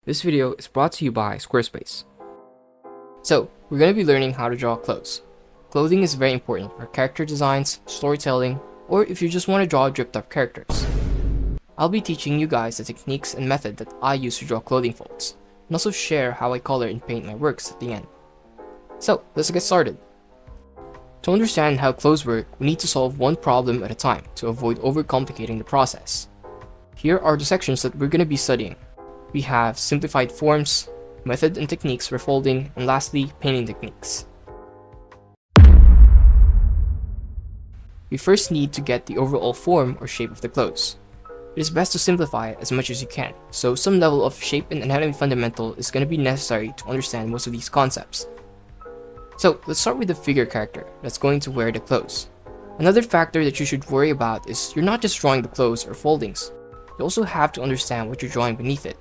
This video is brought to you by Squarespace. So, we're going to be learning how to draw clothes. Clothing is very important for character designs, storytelling, or if you just want to draw dripped up characters. I'll be teaching you guys the techniques and method that I use to draw clothing folds, and also share how I color and paint my works at the end. So, let's get started. To understand how clothes work, we need to solve one problem at a time to avoid overcomplicating the process. Here are the sections that we're going to be studying. We have simplified forms, method and techniques for folding, and lastly, painting techniques. We first need to get the overall form or shape of the clothes. It is best to simplify it as much as you can, so some level of shape and anatomy fundamental is going to be necessary to understand most of these concepts. So let's start with the figure character that's going to wear the clothes. Another factor that you should worry about is you're not just drawing the clothes or foldings. You also have to understand what you're drawing beneath it.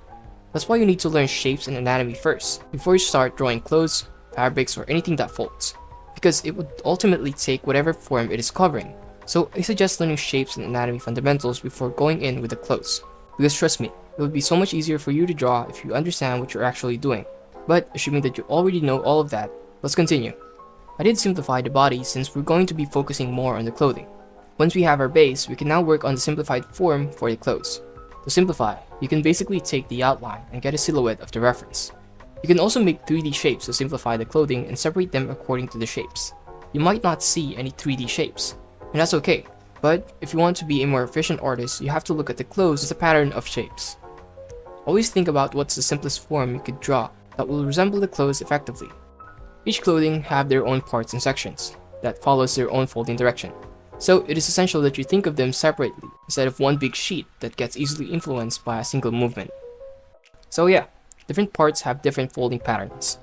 That's why you need to learn shapes and anatomy first, before you start drawing clothes, fabrics, or anything that folds, because it would ultimately take whatever form it is covering. So I suggest learning shapes and anatomy fundamentals before going in with the clothes, because trust me, it would be so much easier for you to draw if you understand what you're actually doing. But assuming that you already know all of that, let's continue. I did simplify the body since we're going to be focusing more on the clothing. Once we have our base, we can now work on the simplified form for the clothes. To simplify, you can basically take the outline and get a silhouette of the reference. You can also make 3D shapes to simplify the clothing and separate them according to the shapes. You might not see any 3D shapes, and that's okay, but if you want to be a more efficient artist, you have to look at the clothes as a pattern of shapes. Always think about what's the simplest form you could draw that will resemble the clothes effectively. Each clothing have their own parts and sections that follows their own folding direction. So it is essential that you think of them separately instead of one big sheet that gets easily influenced by a single movement. So yeah, different parts have different folding patterns.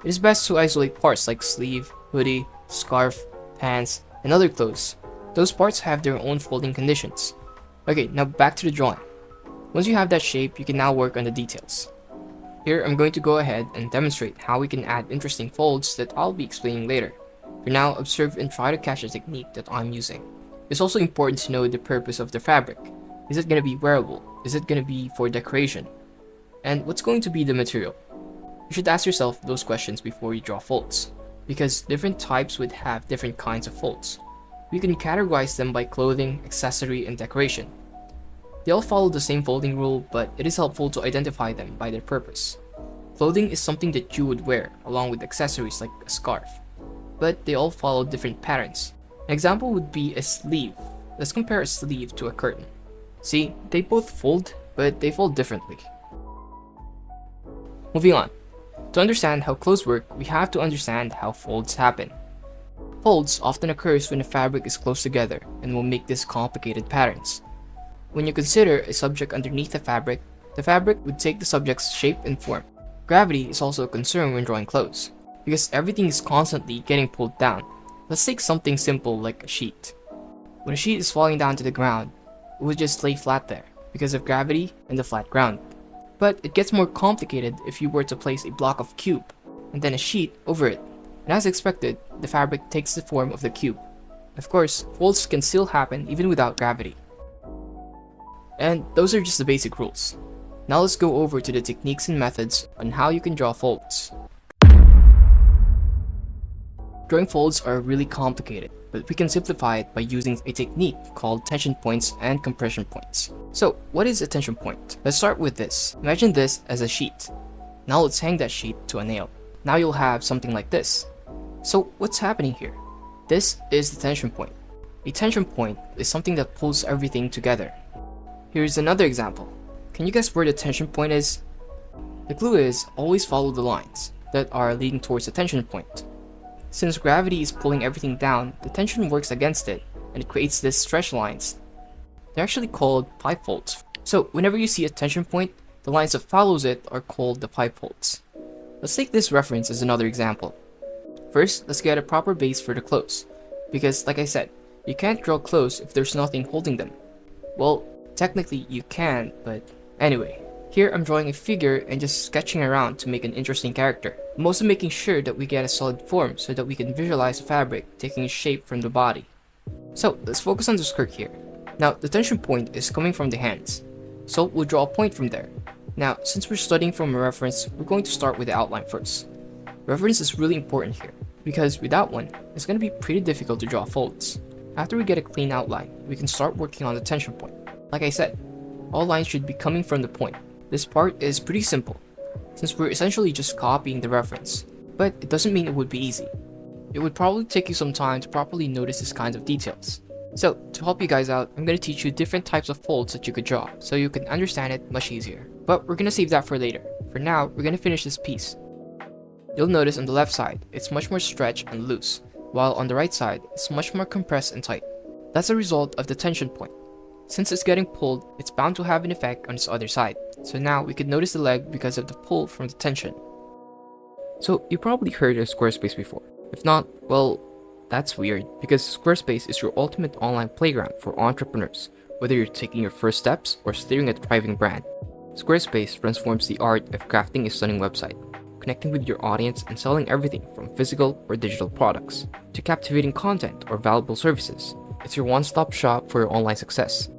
It is best to isolate parts like sleeve, hoodie, scarf, pants, and other clothes. Those parts have their own folding conditions. Okay, now back to the drawing. Once you have that shape, you can now work on the details. Here I'm going to go ahead and demonstrate how we can add interesting folds that I'll be explaining later. For now, observe and try to catch the technique that I'm using. It's also important to know the purpose of the fabric. Is it going to be wearable? Is it going to be for decoration? And what's going to be the material? You should ask yourself those questions before you draw folds, because different types would have different kinds of folds. We can categorize them by clothing, accessory, and decoration. They all follow the same folding rule, but it is helpful to identify them by their purpose. Clothing is something that you would wear, along with accessories like a scarf, but they all follow different patterns. An example would be a sleeve. Let's compare a sleeve to a curtain. See, they both fold, but they fold differently. Moving on. To understand how clothes work, we have to understand how folds happen. Folds often occurs when a fabric is close together and will make these complicated patterns. When you consider a subject underneath the fabric would take the subject's shape and form. Gravity is also a concern when drawing clothes, because everything is constantly getting pulled down. Let's take something simple like a sheet. When a sheet is falling down to the ground, it would just lay flat there because of gravity and the flat ground. But it gets more complicated if you were to place a block of cube and then a sheet over it. And as expected, the fabric takes the form of the cube. Of course, folds can still happen even without gravity. And those are just the basic rules. Now let's go over to the techniques and methods on how you can draw folds. Drawing folds are really complicated, but we can simplify it by using a technique called tension points and compression points. So, what is a tension point? Let's start with this. Imagine this as a sheet. Now let's hang that sheet to a nail. Now you'll have something like this. So, what's happening here? This is the tension point. A tension point is something that pulls everything together. Here's another example. Can you guess where the tension point is? The clue is always follow the lines that are leading towards the tension point. Since gravity is pulling everything down, the tension works against it, and it creates these stretch lines. They're actually called pipe folds. So whenever you see a tension point, the lines that follows it are called the pipe folds. Let's take this reference as another example. First, let's get a proper base for the clothes, because like I said, you can't draw clothes if there's nothing holding them. Well, technically you can, but anyway. Here I'm drawing a figure and just sketching around to make an interesting character. I'm also making sure that we get a solid form so that we can visualize the fabric taking shape from the body. So let's focus on the skirt here. Now the tension point is coming from the hands, so we'll draw a point from there. Now, since we're studying from a reference, we're going to start with the outline first. Reference is really important here, because without one, it's going to be pretty difficult to draw folds. After we get a clean outline, we can start working on the tension point. Like I said, all lines should be coming from the point. This part is pretty simple, since we're essentially just copying the reference, but it doesn't mean it would be easy. It would probably take you some time to properly notice these kinds of details. So, to help you guys out, I'm going to teach you different types of folds that you could draw, so you can understand it much easier. But we're going to save that for later. For now, we're going to finish this piece. You'll notice on the left side, it's much more stretched and loose, while on the right side, it's much more compressed and tight. That's a result of the tension point. Since it's getting pulled, it's bound to have an effect on its other side. So now we could notice the leg because of the pull from the tension. So you probably heard of Squarespace before. If not, well, that's weird, because Squarespace is your ultimate online playground for entrepreneurs, whether you're taking your first steps or steering a thriving brand. Squarespace transforms the art of crafting a stunning website, connecting with your audience and selling everything from physical or digital products to captivating content or valuable services. It's your one-stop shop for your online success.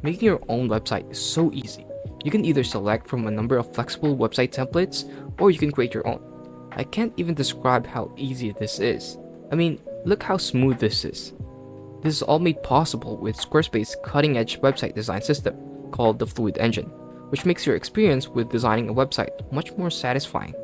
Making your own website is so easy. You can either select from a number of flexible website templates or you can create your own. I can't even describe how easy this is. I mean, look how smooth this is. This is all made possible with Squarespace's cutting-edge website design system called the Fluid Engine, which makes your experience with designing a website much more satisfying.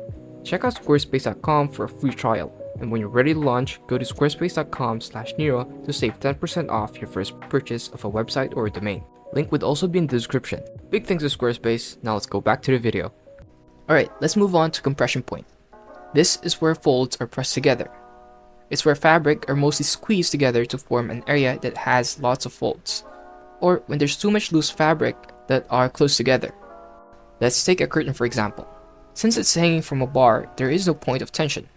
Check out squarespace.com for a free trial, and when you're ready to launch, go to squarespace.com/Nitro to save 10% off your first purchase of a website or a domain. Link would also be in the description. Big thanks to Squarespace. Now let's go back to the video. Alright, let's move on to compression point. This is where folds are pressed together. It's where fabric are mostly squeezed together to form an area that has lots of folds, or when there's too much loose fabric that are close together. Let's take a curtain for example. Since it's hanging from a bar, there is no point of tension.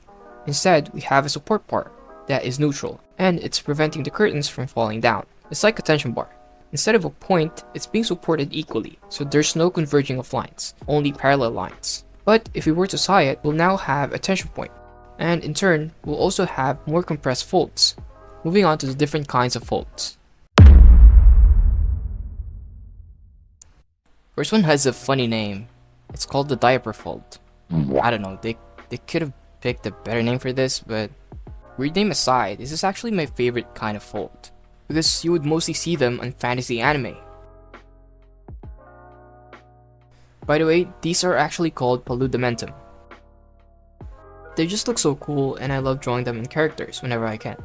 Instead, we have a support bar that is neutral, and it's preventing the curtains from falling down. It's like a tension bar. Instead of a point, it's being supported equally, so there's no converging of lines, only parallel lines. But if we were to tie it, we'll now have a tension point, and in turn, we'll also have more compressed folds. Moving on to the different kinds of folds. First one has a funny name. It's called the diaper fold. I don't know, they could have picked a better name for this, but weird name aside, this is actually my favorite kind of fold, because you would mostly see them on fantasy anime. By the way, these are actually called paludamentum. They just look so cool and I love drawing them in characters whenever I can.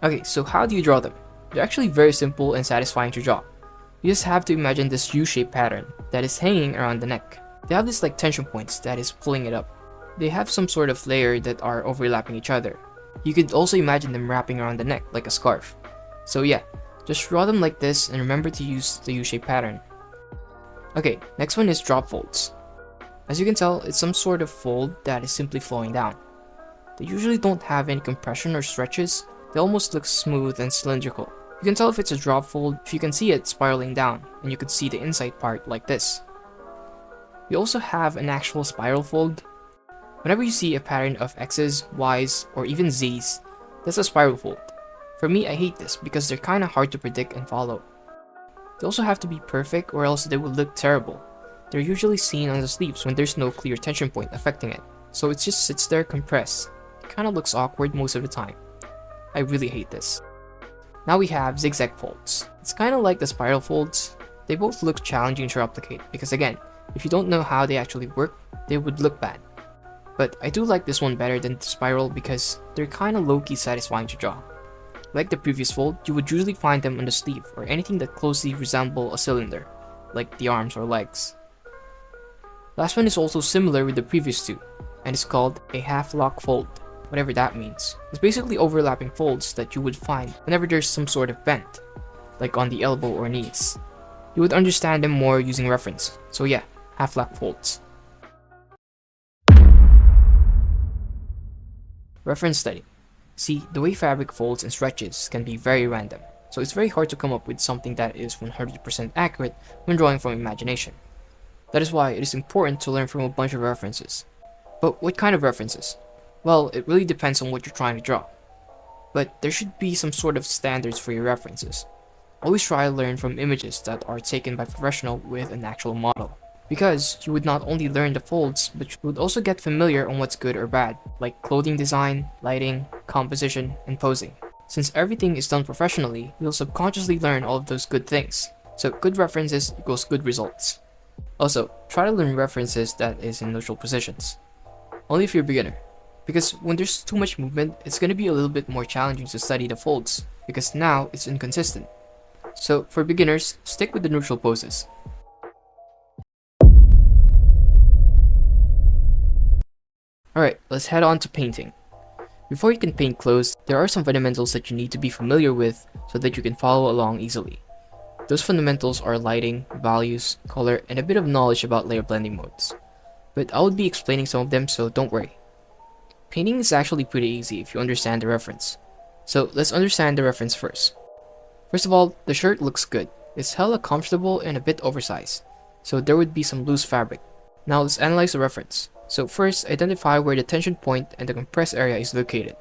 Okay, so how do you draw them? They're actually very simple and satisfying to draw. You just have to imagine this U-shaped pattern that is hanging around the neck. They have this like tension points that is pulling it up. They have some sort of layer that are overlapping each other. You could also imagine them wrapping around the neck like a scarf. So yeah, just draw them like this and remember to use the U-shaped pattern. Okay, next one is drop folds. As you can tell, it's some sort of fold that is simply flowing down. They usually don't have any compression or stretches. They almost look smooth and cylindrical. You can tell if it's a drop fold if you can see it spiraling down, and you can see the inside part like this. We also have an actual spiral fold. Whenever you see a pattern of X's, Y's, or even Z's, that's a spiral fold. For me, I hate this because they're kinda hard to predict and follow. They also have to be perfect or else they will look terrible. They're usually seen on the sleeves when there's no clear tension point affecting it, so it just sits there compressed. It kinda looks awkward most of the time. I really hate this. Now we have zigzag folds. It's kinda like the spiral folds. They both look challenging to replicate because again, if you don't know how they actually work, they would look bad. But I do like this one better than the spiral because they're kinda low-key satisfying to draw. Like the previous fold, you would usually find them on the sleeve or anything that closely resemble a cylinder, like the arms or legs. Last one is also similar with the previous two, and it's called a half-lock fold, whatever that means. It's basically overlapping folds that you would find whenever there's some sort of bend, like on the elbow or knees. You would understand them more using reference, so yeah, half-lock folds. Reference study. See, the way fabric folds and stretches can be very random, so it's very hard to come up with something that is 100% accurate when drawing from imagination. That is why it is important to learn from a bunch of references. But what kind of references? Well, it really depends on what you're trying to draw. But there should be some sort of standards for your references. Always try to learn from images that are taken by a professional with an actual model. because you would not only learn the folds, but you would also get familiar on what's good or bad, like clothing design, lighting, composition, and posing. Since everything is done professionally, you'll subconsciously learn all of those good things. So good references equals good results. Also, try to learn references that is in neutral positions. Only if you're a beginner. Because when there's too much movement, it's going to be a little bit more challenging to study the folds, because now it's inconsistent. So for beginners, stick with the neutral poses. Alright, let's head on to painting. Before you can paint clothes, there are some fundamentals that you need to be familiar with so that you can follow along easily. Those fundamentals are lighting, values, color, and a bit of knowledge about layer blending modes. But I would be explaining some of them, so don't worry. Painting is actually pretty easy if you understand the reference. So let's understand the reference first. First of all, the shirt looks good. It's hella comfortable and a bit oversized, so there would be some loose fabric. Now let's analyze the reference. So first, identify where the tension point and the compressed area is located.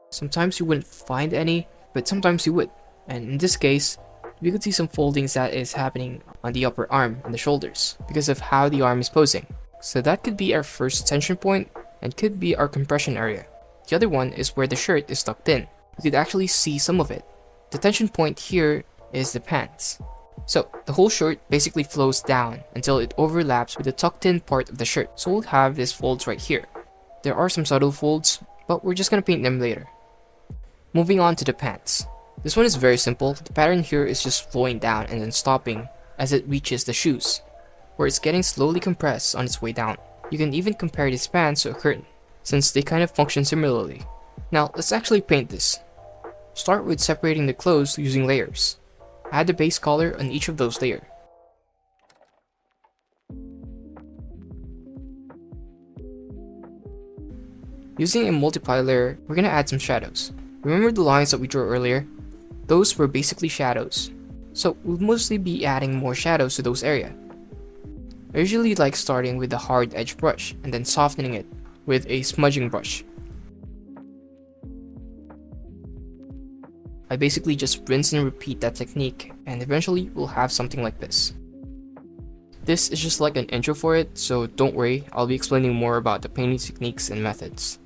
Sometimes you wouldn't find any, but sometimes you would. And in this case, we could see some foldings that is happening on the upper arm and the shoulders because of how the arm is posing. So that could be our first tension point and could be our compression area. The other one is where the shirt is tucked in. You could actually see some of it. The tension point here is the pants. So the whole shirt basically flows down until it overlaps with the tucked in part of the shirt. So we'll have these folds right here. There are some subtle folds, but we're just gonna paint them later. Moving on to the pants. This one is very simple. The pattern here is just flowing down and then stopping as it reaches the shoes, where it's getting slowly compressed on its way down. You can even compare these pants to a curtain, since they kind of function similarly. Now let's actually paint this. Start with separating the clothes using layers. Add the base color on each of those layers. Using a multiply layer, we're gonna add some shadows. Remember the lines that we drew earlier? Those were basically shadows. So we'll mostly be adding more shadows to those areas. I usually like starting with the hard edge brush and then softening it with a smudging brush. I basically just rinse and repeat that technique, and eventually we'll have something like this. This is just like an intro for it, so don't worry, I'll be explaining more about the painting techniques and methods.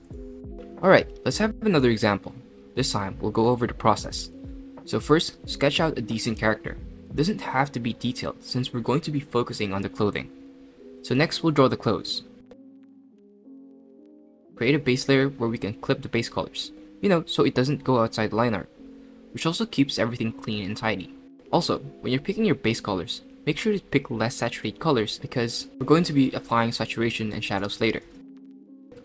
Alright, let's have another example. This time, we'll go over the process. So first, sketch out a decent character. It doesn't have to be detailed since we're going to be focusing on the clothing. So next, we'll draw the clothes. Create a base layer where we can clip the base colors, so it doesn't go outside the line art, which also keeps everything clean and tidy. Also, when you're picking your base colors, make sure to pick less saturated colors because we're going to be applying saturation and shadows later.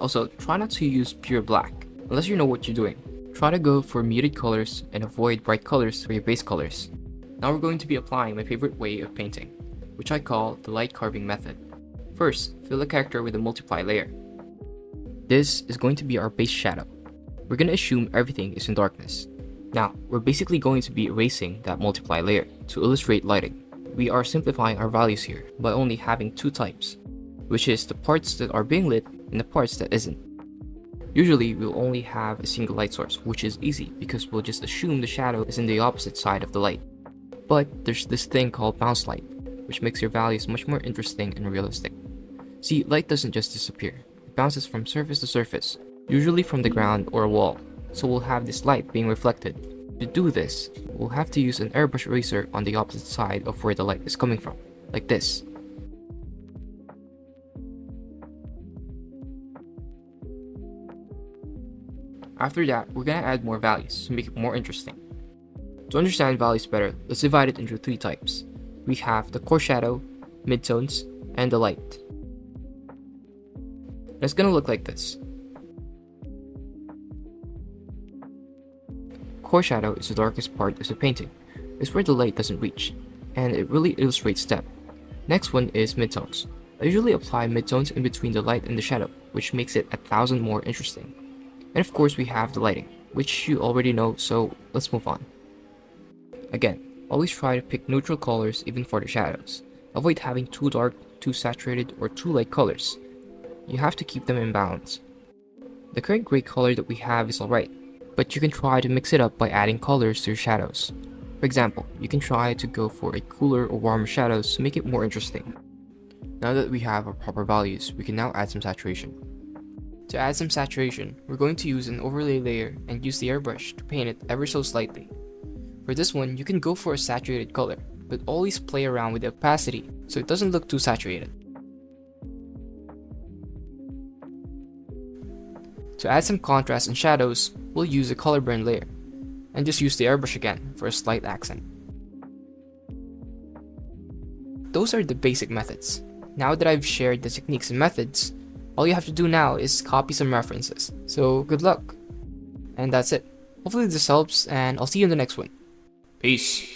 Also, try not to use pure black, unless you know what you're doing. Try to go for muted colors and avoid bright colors for your base colors. Now we're going to be applying my favorite way of painting, which I call the light carving method. First, fill the character with a multiply layer. This is going to be our base shadow. We're going to assume everything is in darkness. Now, we're basically going to be erasing that multiply layer to illustrate lighting. We are simplifying our values here by only having two types, which is the parts that are being lit and the parts that isn't. Usually, we'll only have a single light source, which is easy because we'll just assume the shadow is in the opposite side of the light. But there's this thing called bounce light, which makes your values much more interesting and realistic. See, light doesn't just disappear. It bounces from surface to surface, usually from the ground or a wall. So we'll have this light being reflected. To do this, we'll have to use an airbrush eraser on the opposite side of where the light is coming from, like this. After that, we're gonna add more values to make it more interesting. To understand values better, let's divide it into three types. We have the core shadow, midtones, and the light. It's gonna look like this. Core shadow is the darkest part of the painting. It's where the light doesn't reach, and it really illustrates depth. Next one is midtones. I usually apply midtones in between the light and the shadow, which makes it 1,000 more interesting. And of course we have the lighting, which you already know, so let's move on. Again, always try to pick neutral colors even for the shadows. Avoid having too dark, too saturated, or too light colors. You have to keep them in balance. The current gray color that we have is alright, but you can try to mix it up by adding colors to your shadows. For example, you can try to go for a cooler or warmer shadows to make it more interesting. Now that we have our proper values, we can now add some saturation. To add some saturation, we're going to use an overlay layer and use the airbrush to paint it ever so slightly. For this one, you can go for a saturated color, but always play around with the opacity so it doesn't look too saturated. To add some contrast and shadows, we'll use a color burn layer, and just use the airbrush again for a slight accent. Those are the basic methods. Now that I've shared the techniques and methods, all you have to do now is copy some references. So good luck. And that's it. Hopefully this helps, and I'll see you in the next one. Peace.